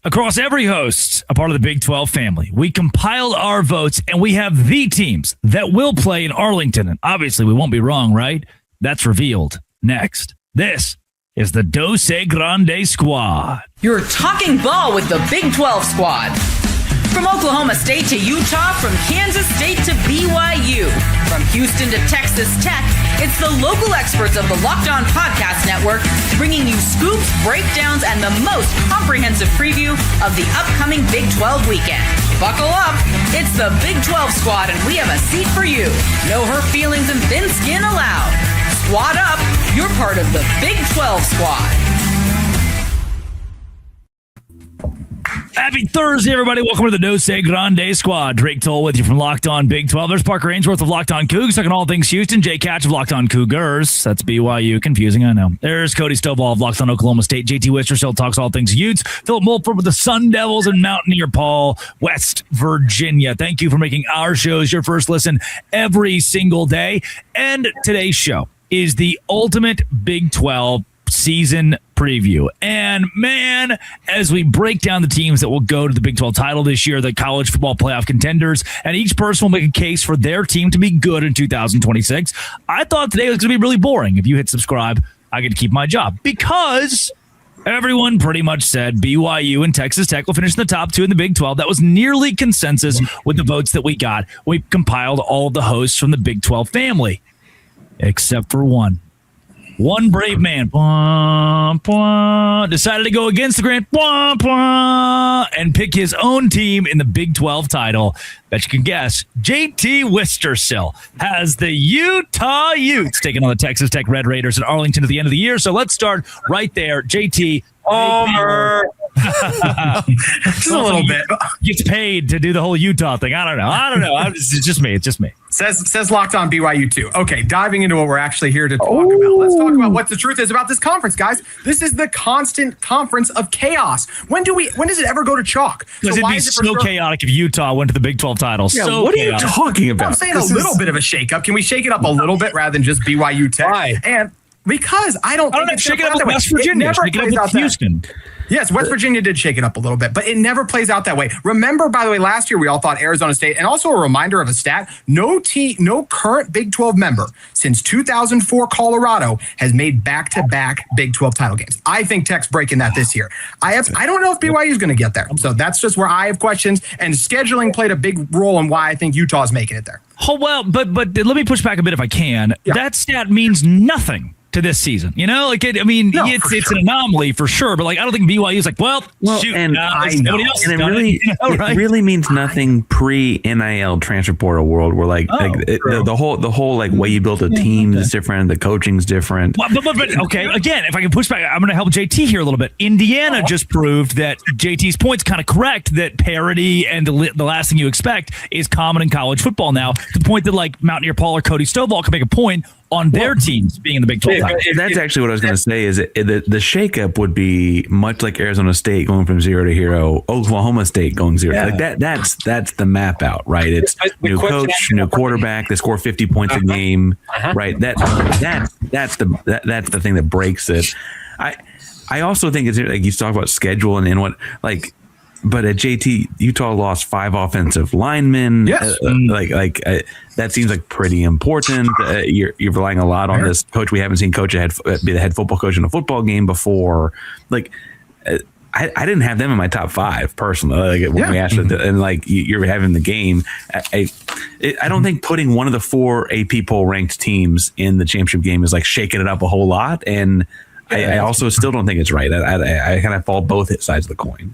Across every host, a part of the Big 12 family, we compiled our votes, and we have the teams that will play in Arlington. And obviously, we won't be wrong, right? That's revealed next. This is the Dos Grande Squad. You're talking ball with the Big 12 squad. From Oklahoma State to Utah, from Kansas State to BYU, from Houston to Texas Tech, it's the local experts of the Locked On Podcast Network bringing you scoops, breakdowns, and the most comprehensive preview of the upcoming Big 12 weekend. Buckle up. It's the Big 12 squad, and we have a seat for you. No hurt feelings and thin skin allowed. Squad up. You're part of the Big 12 squad. Happy Thursday, everybody. Welcome to the Dos Grande Squad. Drake Toll with you from Locked On Big 12. There's Parker Ainsworth of Locked On Cougs, talking all things Houston. Jay Catch of Locked On Cougars. That's BYU. Confusing, I know. There's Cody Stovall of Locked On Oklahoma State. JT Wister still talks all things Utes. Philip Mulford with the Sun Devils and Mountaineer Paul, West Virginia. Thank you for making our shows your first listen every single day. And today's show is the ultimate Big 12 season preview. And man, as we break down the teams that will go to the Big 12 title this year, the college football playoff contenders, and each person will make a case for their team to be good in 2026, I thought today was going to be really boring. If you hit subscribe, I get to keep my job because everyone pretty much said BYU and Texas Tech will finish in the top two in the Big 12. That was nearly consensus with the votes that we got. We compiled all of the hosts from the Big 12 family, except for one. One brave man decided to go against the grain and pick his own team in the Big 12 title. Bet you can guess, JT Wistersill has the Utah Utes taking on the Texas Tech Red Raiders in Arlington at the end of the year. So let's start right there. JT. Just a little bit. Gets paid to do the whole Utah thing. I don't know. It's just me. Says Locked On BYU too. Okay, diving into what we're actually here to talk about. Let's talk about what the truth is about this conference, guys. This is the constant conference of chaos. When does it ever go to chalk? Because it'd be so chaotic if Utah went to the Big 12 title. Yeah, so what chaotic. are you talking about? I'm saying a little bit of a shakeup. Can we shake it up a little bit rather than just BYU Tech? Why? And because I don't know, shake it up with West Virginia. Shake it up with Houston. Yes, West Virginia did shake it up a little bit, but it never plays out that way. Remember, by the way, last year we all thought Arizona State, and also a reminder of a stat, no current Big 12 member since 2004 Colorado has made back-to-back Big 12 title games. I think Tech's breaking that this year. I don't know if BYU is going to get there. So that's just where I have questions, and scheduling played a big role in why I think Utah is making it there. Oh, well, but let me push back a bit if I can. Yeah. That stat means nothing to this season, it's an anomaly for sure, but I don't think BYU is shoot, and nobody else and it really means nothing pre-NIL transfer portal world where the whole way you build a team is different, the coaching's different. But okay, again, if I can push back, I'm going to help JT here a little bit. Indiana just proved that JT's point's kind of correct, that parity and the last thing you expect is common in college football now, to the point that Mountaineer Paul or Cody Stovall can make a point on their teams being in the Big 12 title. That's actually what I was going to say, is the shakeup would be much like Arizona State going from 0 to hero, Oklahoma State going 0. Yeah. That's the map out, right? It's new coach, new quarterback, they score 50 points a game, right? That's the thing that breaks it. I also think it's like you talk about schedule and what but at JT, Utah lost 5 offensive linemen. Yes. That seems like pretty important. You're relying a lot on this coach. We haven't seen coach be the head football coach in a football game before. I didn't have them in my top 5 personally. When we asked it, and you're having the game. I don't think putting one of the 4 AP poll ranked teams in the championship game is shaking it up a whole lot. And I also still don't think it's right. I kind of fall both sides of the coin.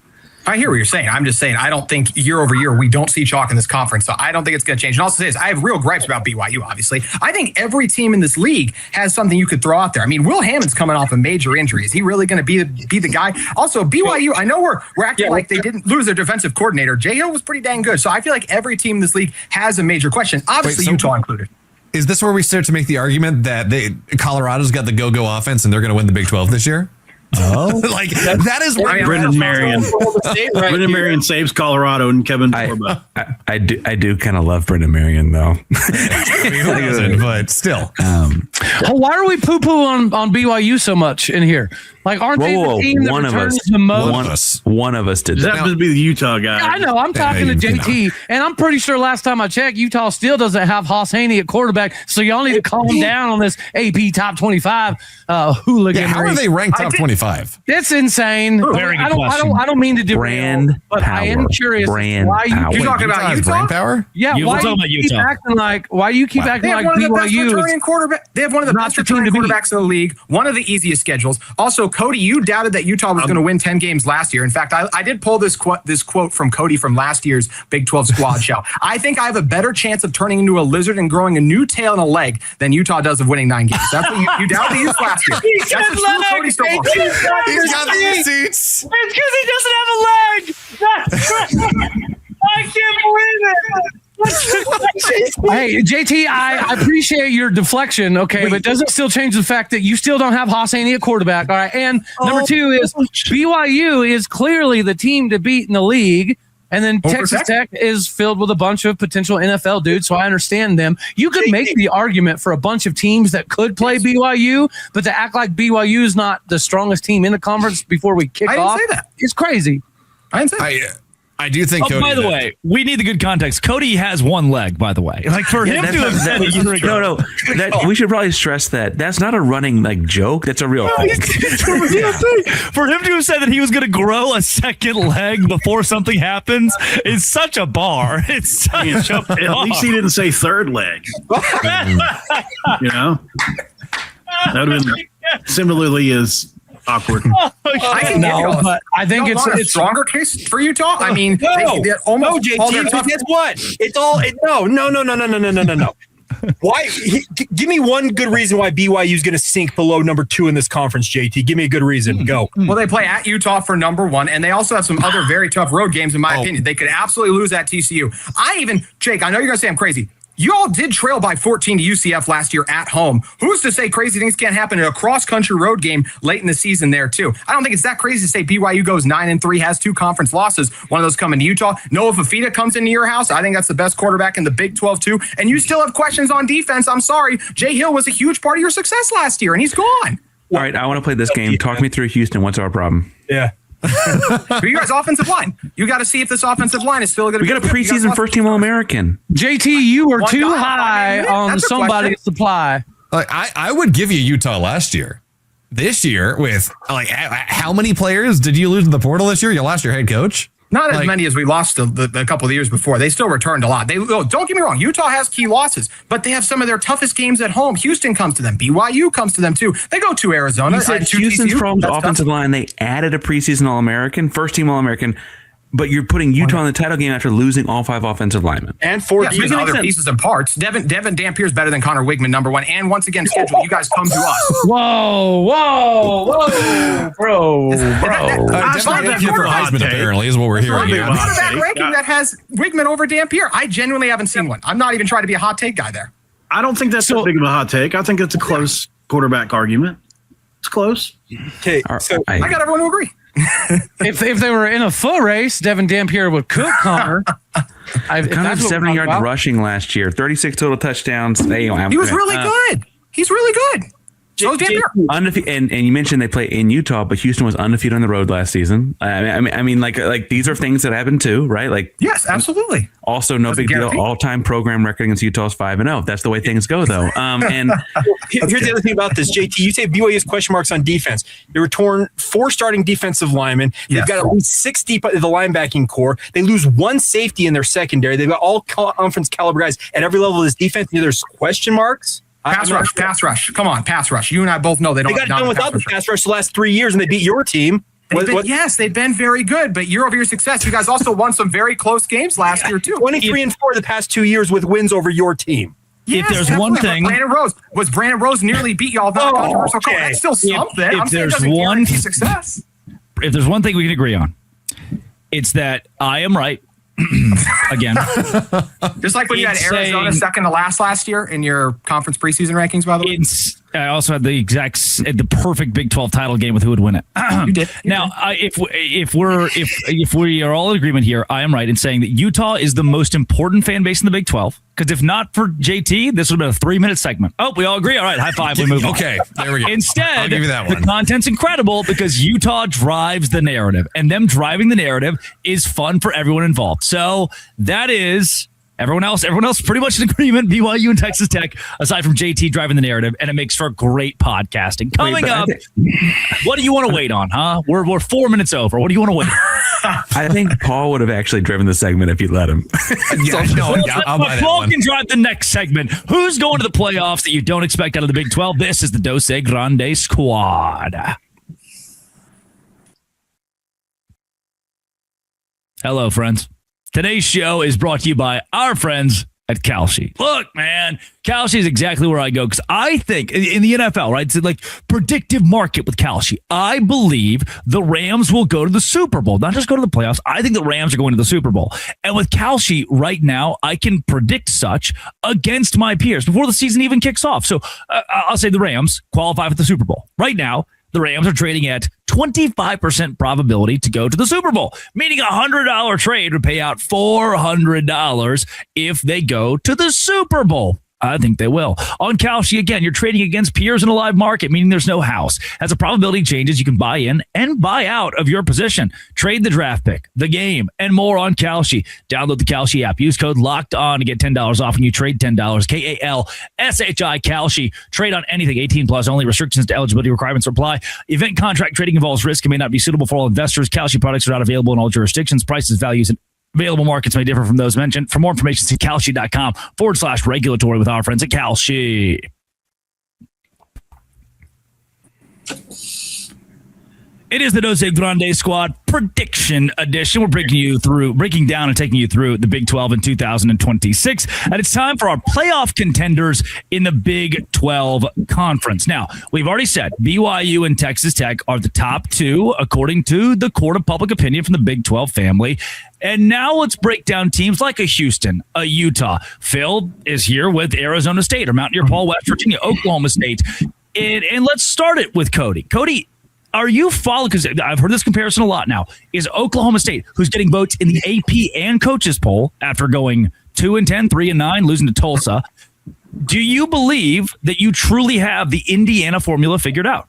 I hear what you're saying. I'm just saying I don't think year over year we don't see chalk in this conference, so I don't think it's going to change. And also say this, I have real gripes about BYU, obviously. I think every team in this league has something you could throw out there. I mean, Will Hammond's coming off a major injury. Is he really going to be the guy? Also, BYU, I know we're acting like they didn't lose their defensive coordinator. Jay Hill was pretty dang good, so I feel like every team in this league has a major question, obviously Utah included. Is this where we start to make the argument that Colorado's got the go-go offense and they're going to win the Big 12 this year? Oh, that is where Brendan Marion. Brendan Marion saves Colorado and Kevin Torba. I do kind of love Brendan Marion though. But still, why are we poo-poo on BYU so much in here? Like, aren't they the team that returns the most? One of us did that. That must be the Utah guy. Yeah, I know. I'm talking to JT, and I'm pretty sure last time I checked, Utah still doesn't have Haas Haney at quarterback. So y'all need to calm down on this AP top 25 hooligan. Yeah, how are they ranked top 25? It's insane. I don't mean to derail, brand but power. I am curious why you're talking about Utah brand power. Yeah, why do you keep acting like BYU? They have one of the best returning quarterbacks in the league. One of the easiest schedules. Also, Cody, you doubted that Utah was going to win 10 games last year. In fact, I did pull this quote from Cody from last year's Big 12 squad show. I think I have a better chance of turning into a lizard and growing a new tail and a leg than Utah does of winning 9 games. That's what you doubted the Utes last year. That's the true Cody so far. He's got the receipts. It's because he doesn't have a leg. I can't believe it. Hey, JT, I appreciate your deflection, okay, but doesn't still change the fact that you still don't have Haas Haney at quarterback, all right? And number 2 is BYU is clearly the team to beat in the league, and then Texas Tech is filled with a bunch of potential NFL dudes, so I understand them. You could make the argument for a bunch of teams that could play BYU, but to act like BYU is not the strongest team in the conference before we kick off, I didn't say that. It's crazy. I didn't say that. I do think. Cody, by the way, we need the good context. Cody has one leg, by the way. Like for him to have said it, we should probably stress that that's not a running joke. That's a real thing. For him to have said that he was going to grow a second leg before something happens is such a bar. It's such a bar. At least he didn't say third leg. You know, that would have been similarly as awkward. I think it's a stronger case for Utah. I mean, they almost JT. Guess what? It's all no. Why? Give me one good reason why BYU is going to sink below number 2 in this conference, JT. Give me a good reason. Go. Well, they play at Utah for number 1, and they also have some other very tough road games, in my opinion. They could absolutely lose at TCU. Jake, I know you're going to say I'm crazy. You all did trail by 14 to UCF last year at home. Who's to say crazy things can't happen in a cross-country road game late in the season there, too? I don't think it's that crazy to say BYU goes 9-3, has 2 conference losses, one of those coming to Utah. Noah Fafita comes into your house. I think that's the best quarterback in the Big 12, too. And you still have questions on defense. I'm sorry. Jay Hill was a huge part of your success last year, and he's gone. All right, I want to play this game. Talk me through Houston. What's our problem? Yeah. You guys, offensive line. You got to see if this offensive line is still going to be. We got a preseason first-team All-American. JT, you were too high on somebody's supply. Like I would give you Utah last year. This year, with how many players did you lose in the portal this year? You lost your head coach. Not as many as we lost the couple of years before. They still returned a lot. Don't get me wrong. Utah has key losses, but they have some of their toughest games at home. Houston comes to them. BYU comes to them, too. They go to Arizona. You said Houston's problems offensive line. They added a preseason All-American, first-team All-American, but you're putting Utah in the title game after losing all 5 offensive linemen. And 4 other pieces and parts. Devon Dampier is better than Connor Wigman, number 1. And once again, schedule. You guys come to us. Whoa, bro. Devon Dampier for Heisman apparently is what we're hearing. That ranking that has Wigman over Dampier. I genuinely haven't seen one. I'm not even trying to be a hot take guy there. I don't think that's so big of a hot take. I think it's a close quarterback argument. It's close. Okay, so I got everyone to agree. if they were in a foot race, Devon Dampier would cook Connor. Connor 70 yards rushing last year, 36 total touchdowns. He was really good. He's really good. So Dampier. And you mentioned they play in Utah, but Houston was undefeated on the road last season. I mean, these are things that happen too, right? Yes, absolutely. Also, no big deal. All-time program record against Utah's 5-0. That's the way things go, though. And here's the other thing about this, JT. You say BYU has question marks on defense. They were torn 4 starting defensive linemen. They've got at least 6 deep in the linebacking core. They lose 1 safety in their secondary. They've got all conference caliber guys at every level of this defense. There's question marks. Pass rush. Come on, pass rush. You and I both know they got done without the pass rush the last 3 years, and they beat your team. Yes, they've been very good, but year-over-year success. You guys also won some very close games last year, too. 23-4 the past 2 years with wins over your team. Yes, if there's one thing, Brandon Rose nearly beat y'all. That's still something. I'm saying it doesn't guarantee success. If there's one thing we can agree on, it's that I am right. Again, just like when you had Arizona second to last year in your conference preseason rankings, by the way. I also had the perfect Big 12 title game with who would win it. You did. Now, if we are all in agreement here, I am right in saying that Utah is the most important fan base in the Big 12. Because if not for JT, this would have been a 3-minute segment. Oh, we all agree. All right, high five. We move on. Okay, there we go. Instead, I'll give you that one. The content's incredible because Utah drives the narrative, and them driving the narrative is fun for everyone involved. So that is. Everyone else pretty much in agreement. BYU and Texas Tech, aside from JT driving the narrative, and it makes for great podcasting. Coming up, what do you want to wait on, huh? We're 4 minutes over. What do you want to wait on? I think Paul would have actually driven the segment if you let him. I'll buy that Paul one. can drive the next segment. Who's going to the playoffs that you don't expect out of the Big 12? This is the Dose Grande Squad. Hello, friends. Today's show is brought to you by our friends at Kalshi. Look, man, Kalshi is exactly where I go because I think in the NFL, right? It's like predictive market with Kalshi. I believe the Rams will go to the Super Bowl, not just go to the playoffs. I think the Rams are going to the Super Bowl. And with Kalshi right now, I can predict such against my peers before the season even kicks off. So I'll say the Rams qualify for the Super Bowl. Right now, the Rams are trading at 25% probability to go to the Super Bowl, meaning a $100 trade would pay out $400 if they go to the Super Bowl. I think they will. On Kalshi, again, you're trading against peers in a live market, meaning there's no house. As the probability changes, you can buy in and buy out of your position. Trade the draft pick, the game, and more on Kalshi. Download the Kalshi app. Use code LOCKEDON to get $10 off when you trade $10. KALSHI Kalshi. Trade on anything. 18 plus only. Restrictions to eligibility requirements apply. Event contract trading involves risk and may not be suitable for all investors. Kalshi products are not available in all jurisdictions. Prices, values, and available markets may differ from those mentioned. For more information, see kalshi.com/regulatory with our friends at Kalshi. It is the Dose Grande Squad Prediction Edition. We're breaking down and taking you through the Big 12 in 2026. And it's time for our playoff contenders in the Big 12 Conference. Now, we've already said BYU and Texas Tech are the top two, according to the Court of Public Opinion from the Big 12 family. And now let's break down teams like a Houston, a Utah. Phil is here with Arizona State, or Mountaineer Paul, West Virginia, Oklahoma State. And let's start it with Cody. Cody, are you following? Because I've heard this comparison a lot now. Is Oklahoma State, who's getting votes in the AP and coaches poll after going 2-10, 3-9, losing to Tulsa, do you believe that you truly have the Indiana formula figured out?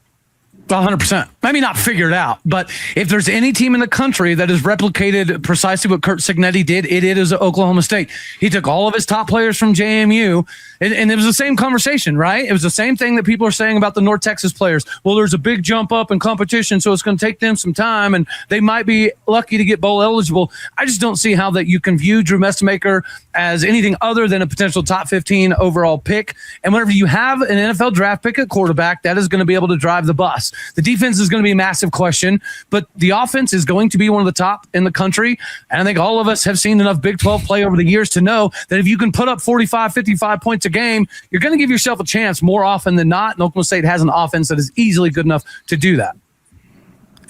100%. Maybe not figured out, but if there's any team in the country that has replicated precisely what Curt Cignetti did, it is Oklahoma State. He took all of his top players from JMU, and it was the same conversation, right? It was the same thing that people are saying about the North Texas players. Well, there's a big jump up in competition, so it's going to take them some time, and they might be lucky to get bowl eligible. I just don't see how that you can view Drew Mestemaker as anything other than a potential top 15 overall pick. And whenever you have an NFL draft pick at quarterback, that is going to be able to drive the bus. The defense is going to be a massive question, but the offense is going to be one of the top in the country. And I think all of us have seen enough Big 12 play over the years to know that if you can put up 45, 55 points a game, you're going to give yourself a chance more often than not. And Oklahoma State has an offense that is easily good enough to do that.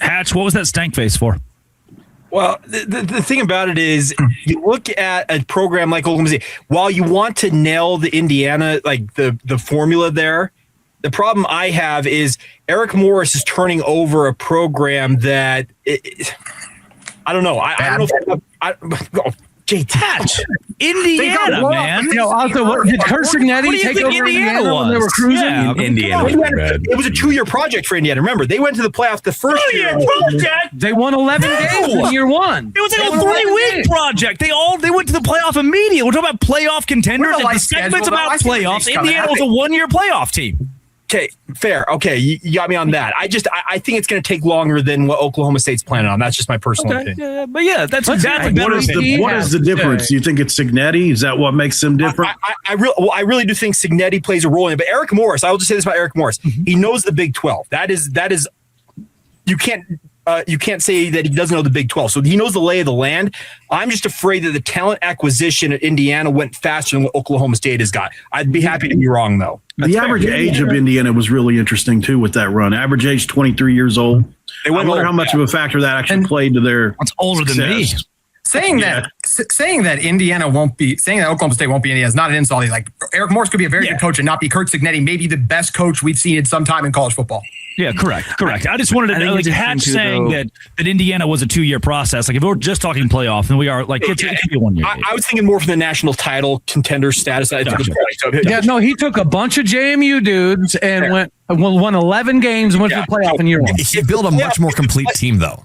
Hatch, what was that stank face for? Well, the thing about it is you look at a program like Oklahoma State, while you want to nail the Indiana, like the formula there, the problem I have is Eric Morris is turning over a program that I don't know. I don't know. JT, Indiana, man. You know, also, did Curt Cignetti take over Indiana when they were cruising? Yeah, Indiana. It was a 2-year project for Indiana. Remember, they went to the playoffs the first year. They won 11 games in year one. It was like a 3-week project. They went to the playoff immediately. We're talking about playoff contenders. And the segment's about playoffs. Indiana was a 1-year playoff team. Okay, fair. Okay, you got me on that. I think it's going to take longer than what Oklahoma State's planning on. That's just my personal opinion. Yeah, but yeah, that's exactly What is the difference? You think it's Cignetti? Is that what makes them different? I really do think Cignetti plays a role in it. But Eric Morris, I will just say this about Eric Morris. Mm-hmm. He knows the Big 12. That is you can't say that he doesn't know the Big 12. So he knows the lay of the land. I'm just afraid that the talent acquisition at Indiana went faster than what Oklahoma State has got. I'd be happy to be wrong, though. The average age of Indiana was really interesting, too, with that run. Average age, 23 years old. I wonder how much of a factor that actually played to their That's older than me. Saying that Indiana won't be, saying that Oklahoma State won't be Indiana is not an insult. Like Eric Morris could be a very good coach and not be Kurt Cignetti, maybe the best coach we've seen in some time in college football. Yeah, correct. I just wanted to know, like Hatch saying that Indiana was a 2-year process. Like if we're just talking playoff, then we are like it could be 1 year. I was thinking more for the national title contender status. He took a bunch of JMU dudes and won 11 games and went to the playoff in year one. He built a much more complete team, though.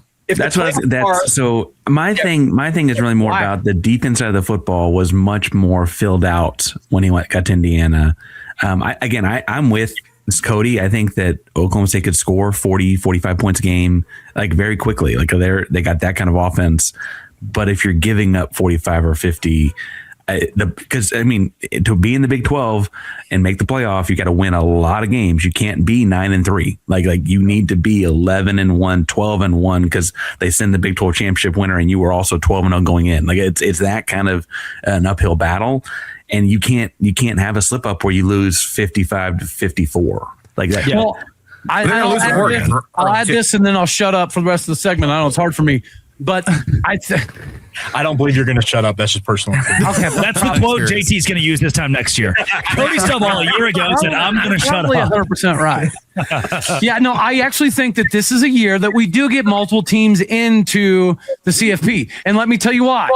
So my thing is really more about the defense side of the football was much more filled out when he got to Indiana. I'm with Cody. I think that Oklahoma State could score 40, 45 points a game, like very quickly. Like they got that kind of offense. But if you're giving up 45 or 50, because to be in the Big 12 and make the playoff, you got to win a lot of games. You can't be 9-3. Like you need to be 11-1, 12-1, because they send the Big 12 championship winner, and you were also 12-0 going in. Like it's that kind of an uphill battle, and you can't have a slip up where you lose 55-54 like that. Yeah. Well, I'll add this, and then I'll shut up for the rest of the segment. I know it's hard for me. But I don't believe you're going to shut up. That's just personal. Okay, that's the quote JT's going to use this time next year. Cody Stovall a year ago said, "I'm going to shut up." 100% right. Yeah, no, I actually think that this is a year that we do get multiple teams into the CFP, and let me tell you why.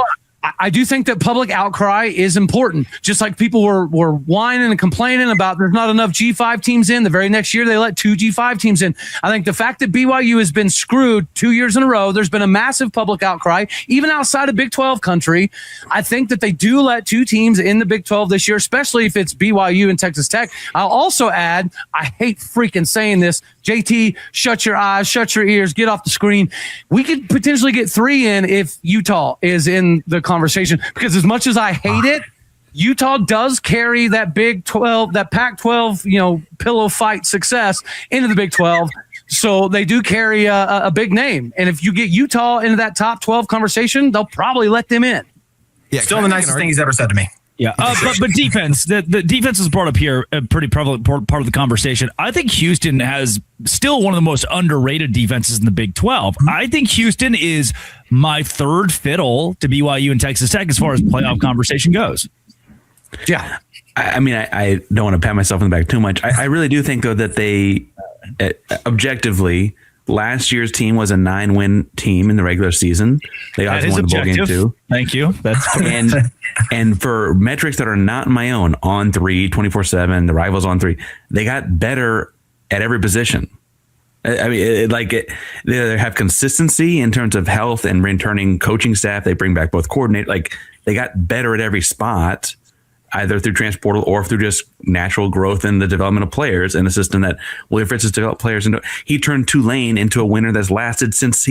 I do think that public outcry is important. Just like people were whining and complaining about there's not enough G5 teams in. The very next year, they let 2 G5 teams in. I think the fact that BYU has been screwed 2 years in a row, there's been a massive public outcry, even outside of Big 12 country. I think that they do let 2 teams in the Big 12 this year, especially if it's BYU and Texas Tech. I'll also add, I hate freaking saying this, JT, shut your eyes, shut your ears, get off the screen. We could potentially get 3 in if Utah is in the conversation, because as much as I hate it, Utah does carry that Big 12, that Pac-12, pillow fight success into the Big 12. So they do carry a big name. And if you get Utah into that top 12 conversation, they'll probably let them in. Yeah, still the nicest thing he's ever said to me. Yeah, but defense, the defense is brought up here, a pretty prevalent part of the conversation. I think Houston has still one of the most underrated defenses in the Big 12. I think Houston is my third fiddle to BYU and Texas Tech as far as playoff conversation goes. Yeah. I don't want to pat myself in the back too much. I really do think, though, that they objectively, last year's team was a 9-win team in the regular season. They also won the bowl game too. Thank you. That's and for metrics that are not my own, on 3, 24/7, the rivals on 3, they got better at every position. They have consistency in terms of health and returning coaching staff. They bring back both coordinators. Like they got better at every spot, either through transportal or through just natural growth in the development of players, and a system that William Fritz has developed players into. He turned Tulane into a winner that's lasted since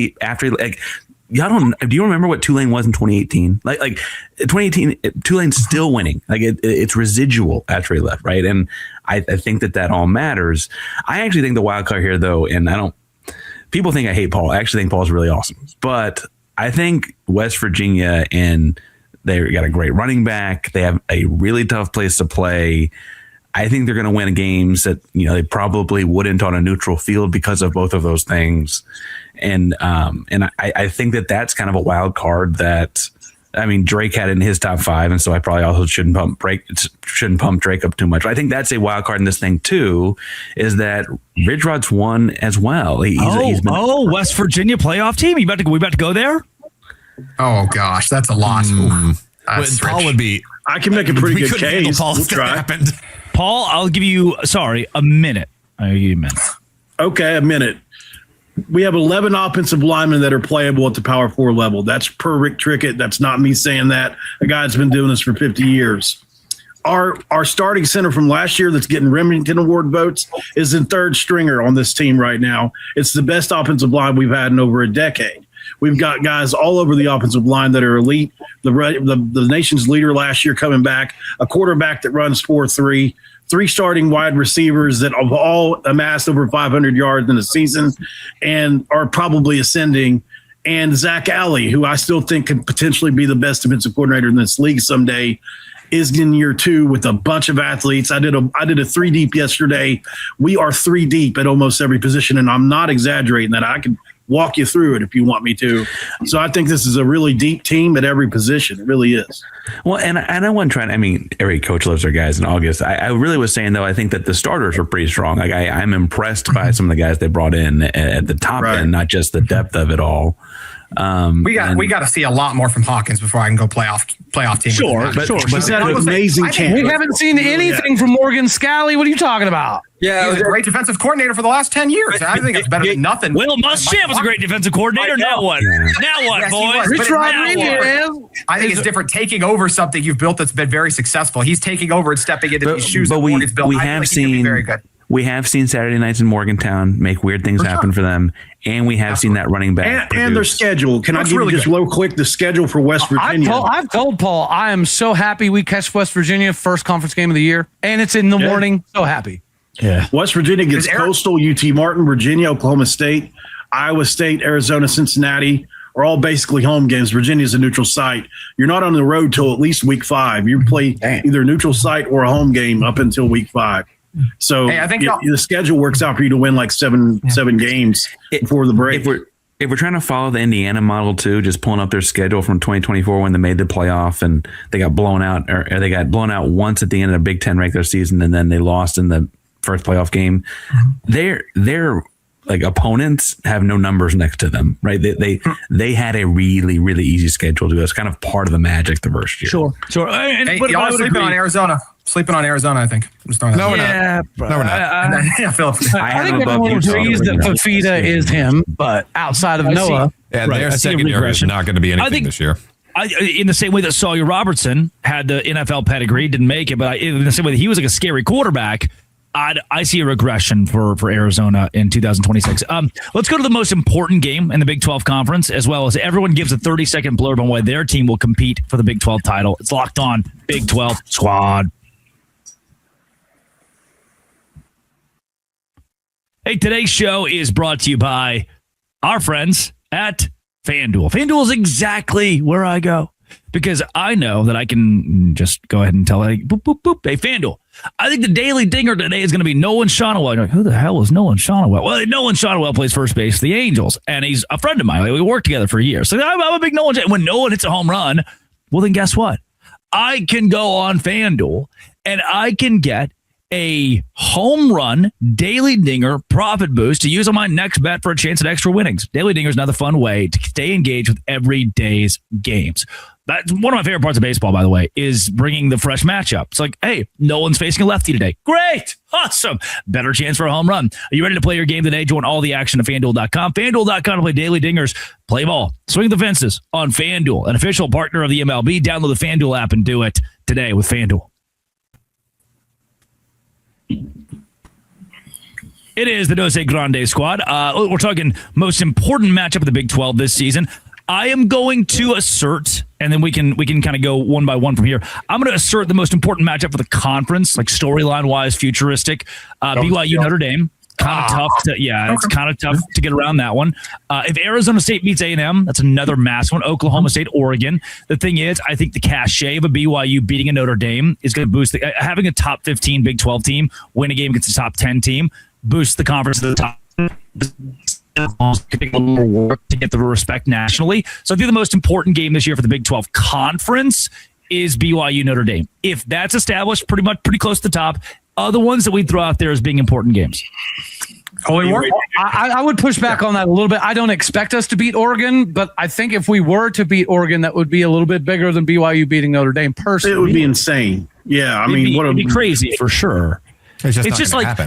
do you remember what Tulane was in 2018? Like 2018, Tulane's still winning. Like it's residual after he left, right? And I think that all matters. I actually think the wild card here, though, and people think I hate Paul. I actually think Paul's really awesome, but I think West Virginia, and they got a great running back. They have a really tough place to play. I think they're going to win games that they probably wouldn't on a neutral field because of both of those things. And I think that's kind of a wild card that, Drake had in his top 5, and so I probably also shouldn't pump Drake up too much. But I think that's a wild card in this thing too, is that Ridge Rod's won as well. He's been West Virginia playoff team. We about to go there? Oh gosh, that's a loss. Paul would be. I can make a pretty good case. We'll try. Paul, I'll give you a minute. I'll give you a minute. Okay, a minute. We have 11 offensive linemen that are playable at the Power 4 level. That's per Rick Trickett. That's not me saying that. A guy that's been doing this for 50 years. Our starting center from last year that's getting Remington Award votes is in third stringer on this team right now. It's the best offensive line we've had in over a decade. We've got guys all over the offensive line that are elite. The nation's leader last year coming back, a quarterback that runs 4.3, 3 starting wide receivers that have all amassed over 500 yards in a season and are probably ascending, and Zach Alley, who I still think could potentially be the best defensive coordinator in this league someday, is in year 2 with a bunch of athletes. I did a 3 deep yesterday. We are 3 deep at almost every position, and I'm not exaggerating that. I could walk you through it if you want me to. So I think this is a really deep team at every position. It really is. Well, and I wasn't trying. I mean, every coach loves their guys in August. I really was saying though, I think that the starters are pretty strong. Like I'm impressed by some of the guys they brought in at the top end, not just the depth of it all. We got to see a lot more from Hawkins before I can go playoff team. Sure. But he's had an amazing camp. We haven't seen anything from Morgan Scalley. What are you talking about? Yeah, he's a great defensive coordinator for the last 10 years. I think it's better than nothing. Will Muschamp was a great defensive coordinator. Now what? Now what, Yes, he boys? was, Rich Rodriguez. I think it's different taking over something you've built that's been very successful. He's taking over and stepping into these shoes that Morgan's built. I think he can be very good. We have seen Saturday nights in Morgantown make weird things happen for them, and we have seen that running back and their schedule. Can I give you just real quick the schedule for West Virginia? I've told Paul I am so happy we catch West Virginia first conference game of the year, and it's in the morning. So happy. Yeah. West Virginia gets Coastal, UT Martin, Virginia, Oklahoma State, Iowa State, Arizona, Cincinnati are all basically home games. Virginia's a neutral site. You're not on the road till at least week 5. You play either a neutral site or a home game up until week 5. So I think the schedule works out for you to win like seven games before the break. If we're trying to follow the Indiana model too, just pulling up their schedule from 2024 when they made the playoff and they got blown out, or they got blown out once at the end of the Big Ten regular season, and then they lost in the first playoff game. Their like opponents have no numbers next to them, right? They had a really, really easy schedule to go. It's kind of part of the magic the first year. Sure. Hey, y'all are sleeping on Arizona. I think. No, we're not. Yeah, Philip. I think everyone agrees that Fafita is him, but outside of Noah. Yeah, their secondary is not going to be anything this year. In the same way that Sawyer Robertson had the NFL pedigree, didn't make it, but in the same way that he was like a scary quarterback, I see a regression for Arizona in 2026. Let's go to the most important game in the Big 12 Conference, as well as everyone gives a 30-second blurb on why their team will compete for the Big 12 title. It's Locked On Big 12 Squad. Hey, today's show is brought to you by our friends at FanDuel. FanDuel is exactly where I go because I know that I can just go ahead and tell, hey, boop, boop, boop, hey, FanDuel. I think the daily dinger today is going to be Nolan Shonowell. You're like, who the hell is Nolan Shonowell? Well, Nolan Shonowell plays first base for the Angels, and he's a friend of mine. Like, we worked together for years. So I'm a big Nolan. When Nolan hits a home run, well, then guess what? I can go on FanDuel, and I can get a home run daily dinger profit boost to use on my next bet for a chance at extra winnings. Daily dinger is another fun way to stay engaged with every day's games. That's one of my favorite parts of baseball, by the way, is bringing the fresh matchup. It's like, hey, Nolan's facing a lefty today. Great. Awesome. Better chance for a home run. Are you ready to play your game today? Join all the action at FanDuel.com. FanDuel.com to play daily dingers. Play ball. Swing the fences on FanDuel, an official partner of the MLB. Download the FanDuel app and do it today with FanDuel. It is the Dose Grande squad. We're talking most important matchup of the Big 12 this season. I am going to assert, and then we can kind of go one by one from here. I'm going to assert the most important matchup for the conference, like storyline wise, futuristic. BYU Notre Dame. Kind of tough to, it's kind of tough to get around that one. If Arizona State beats A&M, that's another massive one. Oklahoma State, Oregon. The thing is, I think the cachet of a BYU beating a Notre Dame is going to boost having a top 15 Big 12 team win a game against a top 10 team boosts the conference to the top. Take a little more work to get the respect nationally. So I think the most important game this year for the Big 12 conference is BYU Notre Dame. If that's established, pretty close to the top. Other ones that we throw out there as being important games. I would push back on that a little bit. I don't expect us to beat Oregon, but I think if we were to beat Oregon, that would be a little bit bigger than BYU beating Notre Dame personally. It would be insane. Yeah, it'd be crazy for sure. It's just like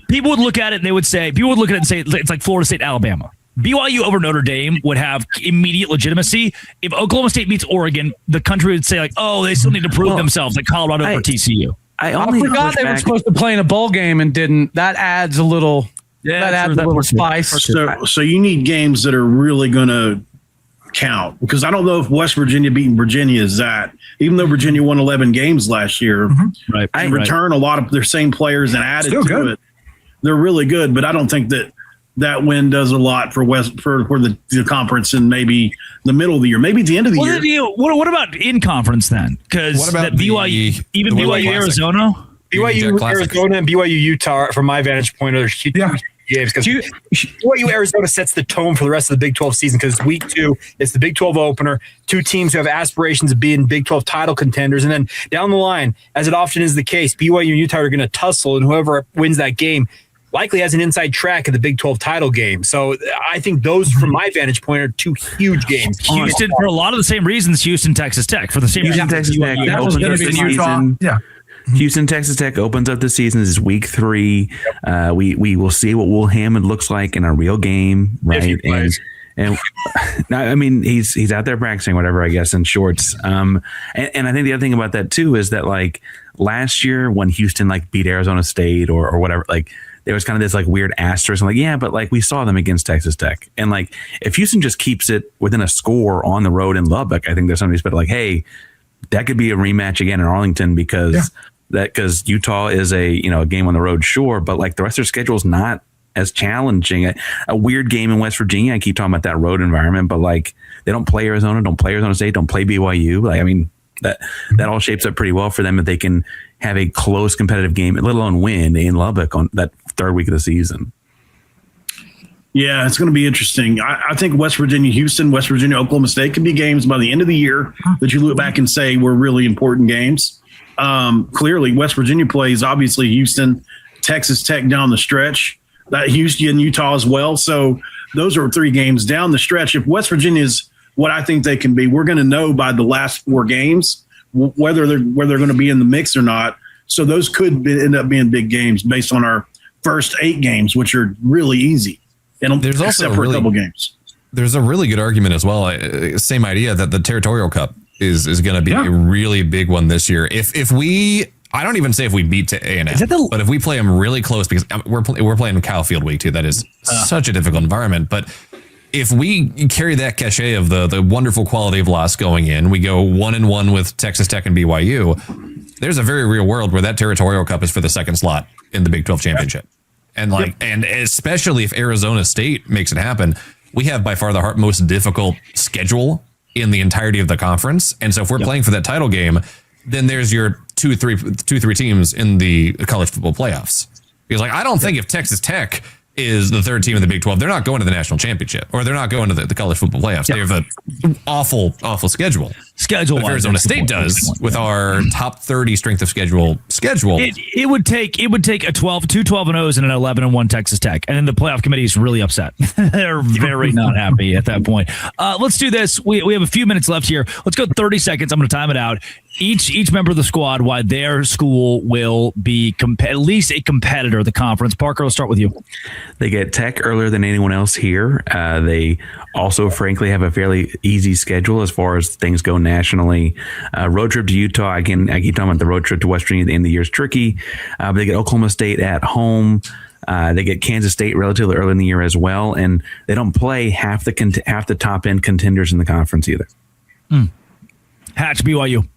people would look at it and they would say, and say it's like Florida State, Alabama. BYU over Notre Dame would have immediate legitimacy. If Oklahoma State beats Oregon, the country would say like, oh, they still need to prove themselves, like Colorado or TCU. I forgot they were supposed to play in a bowl game and didn't. That adds a little. That adds a little spice. So you need games that are really going to count, because I don't know if West Virginia beating Virginia is that. Even though Virginia won 11 games last year, right? In return, a lot of their same players and added to it. They're really good, but I don't think that win does a lot for the conference and maybe the middle of the year, maybe at the end of the year. What about in conference then? Because BYU, BYU Arizona, BYU Arizona and BYU Utah, from my vantage point, are games because BYU-Arizona sets the tone for the rest of the Big 12 season because week 2, it's the Big 12 opener. 2 teams who have aspirations of being Big 12 title contenders. And then down the line, as it often is the case, BYU and Utah are going to tussle, and whoever wins that game likely has an inside track of the Big 12 title game. So I think those, from my vantage point, are 2 huge games. Houston, for a lot of the same reasons, Houston, Texas Tech, for the same reasons. Texas Tech opens up the season. Yeah. Houston, Texas Tech opens up the season. This is week 3. We will see what Will Hammond looks like in a real game, right? And I mean, he's out there practicing whatever, I guess, in shorts. And I think the other thing about that too is that like last year when Houston like beat Arizona State or whatever, like there was kind of this like weird asterisk. I'm like, yeah, but like we saw them against Texas Tech, and like if Houston just keeps it within a score on the road in Lubbock, I think there's somebody's like, hey, that could be a rematch again in Arlington because Utah is a game on the road, sure, but like the rest of their schedule is not as challenging. A weird game in West Virginia. I keep talking about that road environment, but like they don't play Arizona, don't play Arizona State, don't play BYU. Like I mean, that all shapes up pretty well for them if they can have a close competitive game, let alone win in Lubbock on that 3rd week of the season. Yeah, it's going to be interesting. I think West Virginia, Houston, West Virginia, Oklahoma State could be games by the end of the year that you look back and say were really important games. Clearly, West Virginia plays obviously Houston, Texas Tech down the stretch, that Houston, Utah as well. So those are 3 games down the stretch. If West Virginia is what I think they can be, we're going to know by the last 4 games whether they're going to be in the mix or not. So those could end up being big games based on our first 8 games, which are really easy. And there's also a couple games. There's a really good argument as well. Same idea that the Territorial Cup is going to be a really big one this year. If we, I don't even say if we beat A&M, but if we play them really close, because we're playing Cal Field week 2, that is such a difficult environment. But if we carry that cachet of the wonderful quality of loss going in, we go 1-1 with Texas Tech and BYU. There's a very real world where that Territorial Cup is for the 2nd slot in the Big 12 championship. And and especially if Arizona State makes it happen, we have by far the most difficult schedule in the entirety of the conference. And so if we're playing for that title game, then there's your two, three teams in the college football playoffs. Because like, I don't think if Texas Tech is the 3rd team in the Big 12, they're not going to the national championship, or they're not going to the college football playoffs. They have an awful schedule. Schedule. Arizona State does with our top 30 strength of schedule. It would take a 2-12-0s and an 11-1 Texas Tech, and then the playoff committee is really upset. They're very not happy at that point. Let's do this. We have a few minutes left here. Let's go 30 seconds. I'm going to time it out. Each member of the squad, why their school will be at least a competitor of the conference. Parker, let's start with you. They get Tech earlier than anyone else here. They also, frankly, have a fairly easy schedule as far as things go nationally. Road trip to Utah. Again, I keep talking about the road trip to West Virginia at the end of the year is tricky. But they get Oklahoma State at home. They get Kansas State relatively early in the year as well. And they don't play half the top-end contenders in the conference either. Hatch, BYU.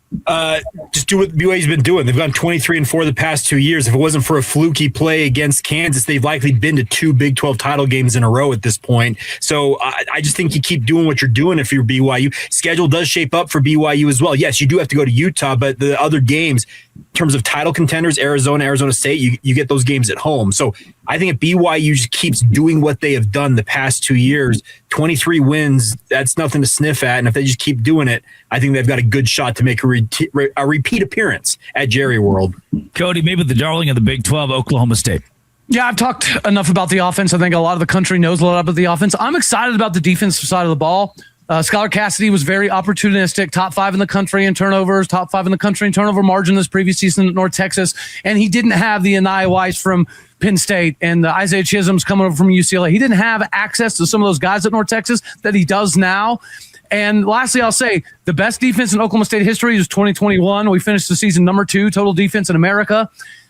Just do what BYU's been doing. They've gone 23-4 the past 2 years. If it wasn't for a fluky play against Kansas, they've likely been to 2 Big 12 title games in a row at this point. So I just think you keep doing what you're doing if you're BYU. Schedule does shape up for BYU as well. Yes, you do have to go to Utah, but the other games, in terms of title contenders, Arizona State, you get those games at home. So I think if BYU just keeps doing what they have done the past 2 years, 23 wins, that's nothing to sniff at. And if they just keep doing it, I think they've got a good shot to make a repeat appearance at Jerry World. Cody, maybe the darling of the Big 12, Oklahoma State. Yeah, I've talked enough about the offense. I think a lot of the country knows a lot about the offense. I'm excited about the defensive side of the ball. Skylar Cassidy was very opportunistic, top 5 in the country in turnovers, top 5 in the country in turnover margin this previous season at North Texas. And he didn't have the Anaya Weiss from Penn State and the Isaiah Chisholm's coming over from UCLA. He didn't have access to some of those guys at North Texas that he does now. And lastly, I'll say the best defense in Oklahoma State history is 2021. We finished the season number 2 total defense in America.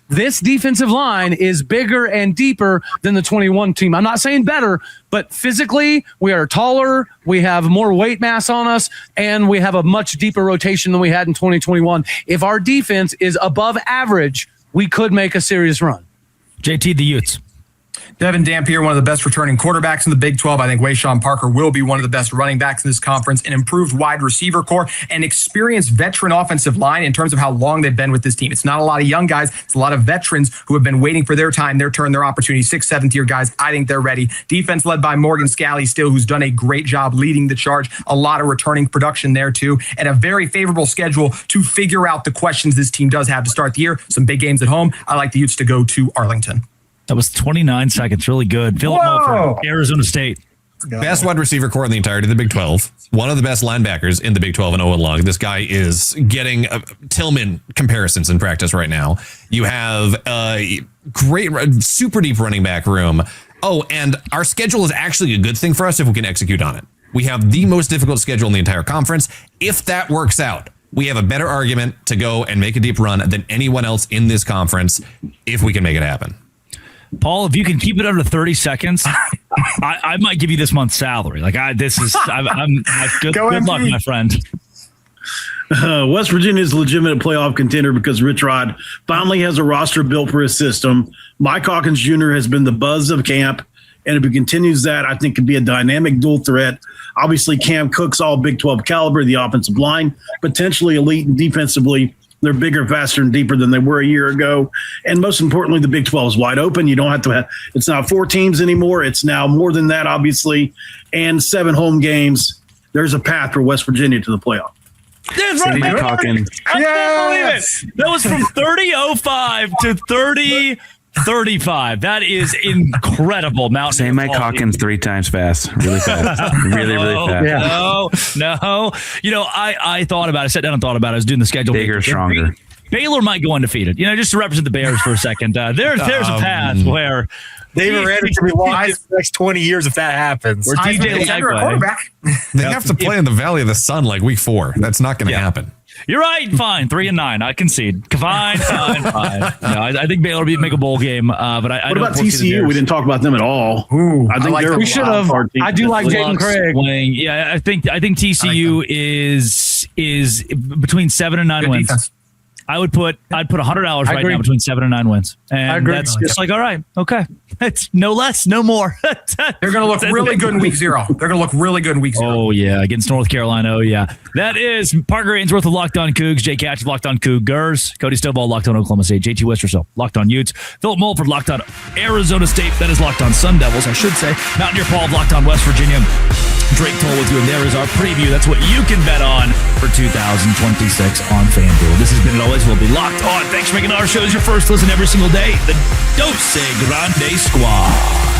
This defensive line is bigger and deeper than the 21 team. I'm not saying better, but physically we are taller. We have more weight mass on us, and we have a much deeper rotation than we had in 2021. If our defense is above average, we could make a serious run. JT, the Utes. Devon Dampier, one of the best returning quarterbacks in the Big 12. I think Wayshawn Parker will be one of the best running backs in this conference. An improved wide receiver core, an experienced veteran offensive line in terms of how long they've been with this team. It's not a lot of young guys. It's a lot of veterans who have been waiting for their time, their turn, their opportunity. 6th, 7th year guys. I think they're ready. Defense led by Morgan Scalley still, who's done a great job leading the charge. A lot of returning production there too. And a very favorable schedule to figure out the questions this team does have to start the year. Some big games at home. I like the Utes to go to Arlington. That was 29 seconds. Really good. Philip Mulford, Arizona State. Best wide receiver core in the entirety of the Big 12. One of the best linebackers in the Big 12 in Owen Long. This guy is getting Tillman comparisons in practice right now. You have a great, super deep running back room. Oh, and our schedule is actually a good thing for us if we can execute on it. We have the most difficult schedule in the entire conference. If that works out, we have a better argument to go and make a deep run than anyone else in this conference if we can make it happen. Paul, if you can keep it under 30 seconds, I might give you this month's salary. Good luck, my friend. West Virginia is a legitimate playoff contender because Rich Rod finally has a roster built for his system. Mike Hawkins Jr. has been the buzz of camp, and if he continues that, I think could be a dynamic dual threat. Obviously, Cam Cook's all Big 12 caliber, the offensive line, potentially elite and defensively. They're bigger, faster, and deeper than they were a year ago. And most importantly, the Big 12 is wide open. You don't have to it's not 4 teams anymore. It's now more than that, obviously, and 7 home games. There's a path for West Virginia to the playoff. That's right. I can't believe it. That was from 30-05 to 30-35. That is incredible. Mount Say Mike Hawkins 3 times fast. Really fast. really fast. Yeah. No. I thought about it. I sat down and thought about it. I was doing the schedule. Bigger, stronger. Baylor might go undefeated. Just to represent the Bears for a second. There's a path where David Randall to be locked for the next 20 years if that happens. Or DJ quarterback. They have to play in the Valley of the Sun like week 4. That's not going to happen. You're right. Fine. 3-9. I concede. Fine. No, I think Baylor will make a bowl game. But I what about TCU? We didn't talk about them at all. I think we should have. I do like Jaden Craig. Yeah, I think TCU is between 7 and 9 wins. Defense. I'd put $100 right now between 7 and 9 wins. And that's just all right. Okay. It's no less, no more. They're going to look really good in week 0. They're going to look really good in week 0. Oh, yeah. Against North Carolina. Oh, yeah. That is Parker Ainsworth of Locked On Cougs, Jay Catch of Locked On Cougars, Cody Stovall, Locked On Oklahoma State, JT Westerso, Locked On Utes, Philip Mulford, Locked On Arizona State. That is Locked On Sun Devils, I should say. Mountaineer Paul of Locked On West Virginia. Drake Toll with you, and there is our preview. That's what you can bet on for 2026 on FanDuel. This has been and always will be Locked On. Thanks for making our shows your first listen every single day. The Dose Grande Squad.